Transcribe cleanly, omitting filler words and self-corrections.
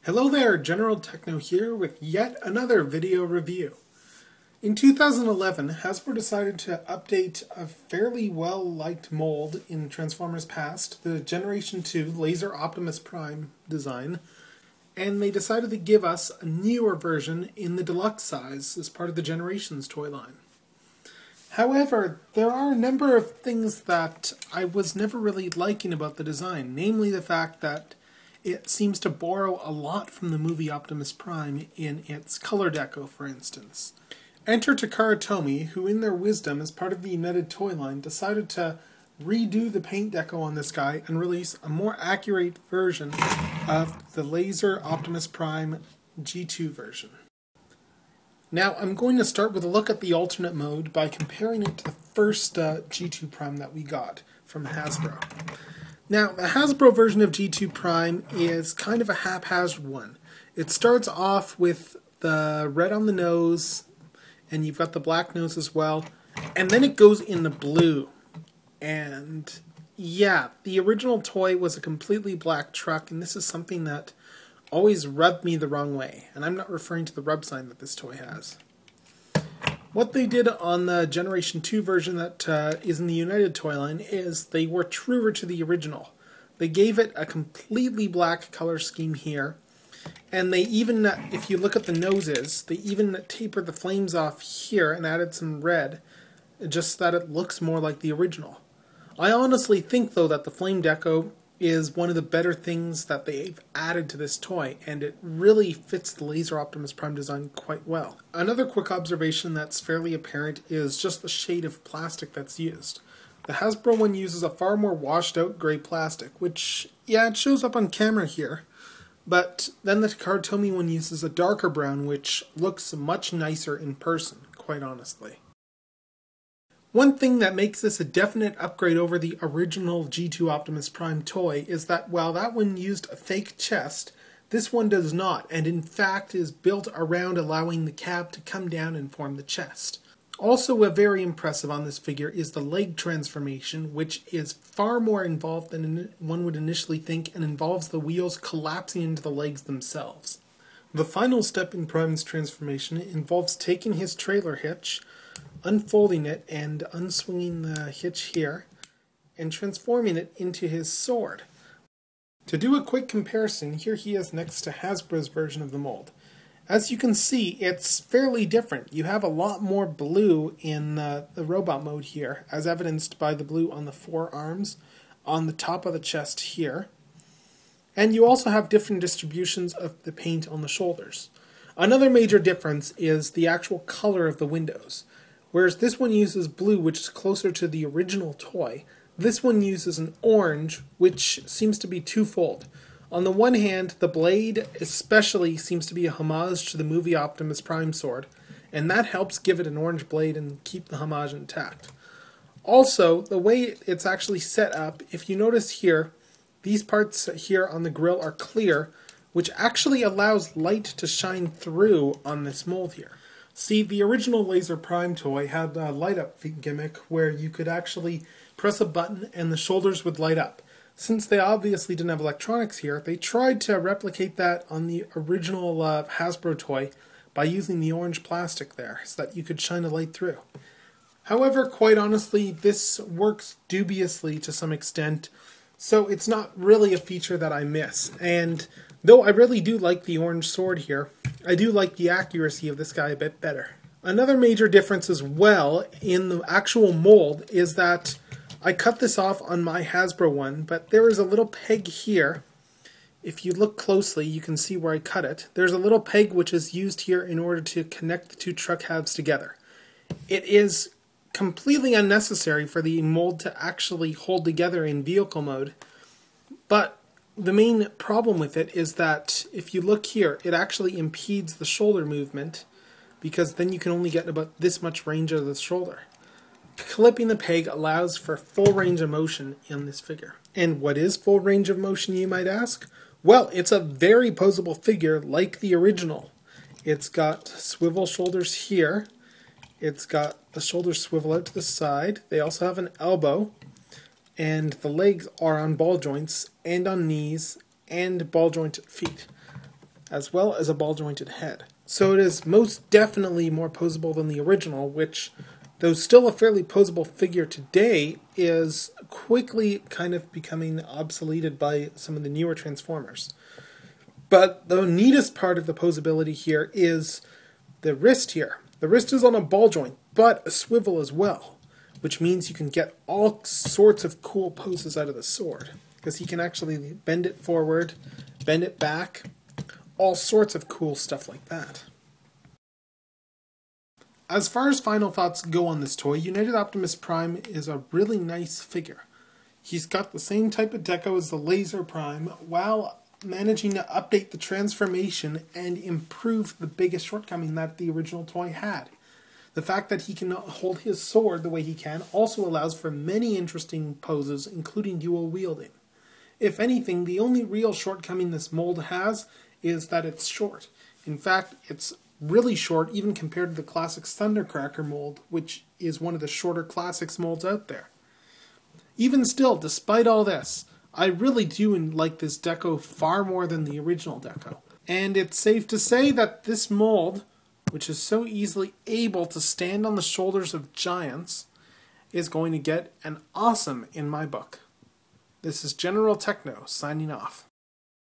Hello there, General Tekno here with yet another video review. In 2011, Hasbro decided to update a fairly well-liked mold in Transformers past, the Generation 2 Laser Optimus Prime design, and they decided to give us a newer version in the deluxe size as part of the Generations toy line. However, there are a number of things that I was never really liking about the design, namely the fact that it seems to borrow a lot from the movie Optimus Prime in its color deco, for instance. Enter Takara Tomy, who in their wisdom, as part of the United toy line, decided to redo the paint deco on this guy and release a more accurate version of the Laser Optimus Prime G2 version. Now, I'm going to start with a look at the alternate mode by comparing it to the first G2 Prime that we got from Hasbro. Now, the Hasbro version of G2 Prime is kind of a haphazard one. It starts off with the red on the nose, and you've got the black nose as well, and then it goes into blue. And yeah, the original toy was a completely black truck, and this is something that always rubbed me the wrong way. And I'm not referring to the rub sign that this toy has. What they did on the Generation 2 version that is in the United toy line is they were truer to the original. They gave it a completely black color scheme here, and they even, if you look at the noses, they even tapered the flames off here and added some red, just that it looks more like the original. I honestly think, though, that the flame deco is one of the better things that they've added to this toy, and it really fits the Laser Optimus Prime design quite well. Another quick observation that's fairly apparent is just the shade of plastic that's used. The Hasbro one uses a far more washed out gray plastic, which, yeah, it shows up on camera here, but then the Takara Tomy one uses a darker brown, which looks much nicer in person, quite honestly. One thing that makes this a definite upgrade over the original G2 Optimus Prime toy is that while that one used a fake chest, this one does not, and in fact is built around allowing the cab to come down and form the chest. Also very impressive on this figure is the leg transformation, which is far more involved than one would initially think and involves the wheels collapsing into the legs themselves. The final step in Prime's transformation involves taking his trailer hitch, unfolding it and unswinging the hitch here, and transforming it into his sword. To do a quick comparison, here he is next to Hasbro's version of the mold. As you can see, it's fairly different. You have a lot more blue in the robot mode here, as evidenced by the blue on the forearms, on the top of the chest here, and you also have different distributions of the paint on the shoulders. Another major difference is the actual color of the windows. Whereas this one uses blue, which is closer to the original toy, this one uses an orange, which seems to be twofold. On the one hand, the blade especially seems to be a homage to the movie Optimus Prime sword, and that helps give it an orange blade and keep the homage intact. Also, the way it's actually set up, if you notice here, these parts here on the grill are clear, which actually allows light to shine through on this mold here. See, the original Laser Prime toy had a light-up gimmick where you could actually press a button and the shoulders would light up. Since they obviously didn't have electronics here, they tried to replicate that on the original Hasbro toy by using the orange plastic there so that you could shine a light through. However, quite honestly, this works dubiously to some extent, so it's not really a feature that I miss. And though I really do like the orange sword here, I do like the accuracy of this guy a bit better. Another major difference as well in the actual mold is that I cut this off on my Hasbro one, but there is a little peg here. If you look closely, you can see where I cut it. There's a little peg which is used here in order to connect the two truck halves together. It is completely unnecessary for the mold to actually hold together in vehicle mode, but the main problem with it is that if you look here, it actually impedes the shoulder movement because then you can only get about this much range of the shoulder. Clipping the peg allows for full range of motion in this figure. And what is full range of motion, you might ask? Well, it's a very poseable figure like the original. It's got swivel shoulders here. It's got the shoulders swivel out to the side. They also have an elbow. And the legs are on ball joints and on knees and ball joint feet. as well as a ball-jointed head. So it is most definitely more posable than the original, which, though still a fairly posable figure today, is quickly kind of becoming obsoleted by some of the newer Transformers. But the neatest part of the posability here is the wrist here. The wrist is on a ball joint, but a swivel as well, which means you can get all sorts of cool poses out of the sword, because he can actually bend it forward, bend it back, all sorts of cool stuff like that. As far as final thoughts go on this toy, United Optimus Prime is a really nice figure. He's got the same type of deco as the Laser Prime, while managing to update the transformation and improve the biggest shortcoming that the original toy had. The fact that he can hold his sword the way he can also allows for many interesting poses, including dual wielding. If anything, the only real shortcoming this mold has is that it's short. In fact, it's really short even compared to the Classics Thundercracker mold, which is one of the shorter Classics molds out there. Even still, despite all this, I really do like this deco far more than the original deco. And it's safe to say that this mold, which is so easily able to stand on the shoulders of giants, is going to get an awesome in my book. This is General Tekno signing off.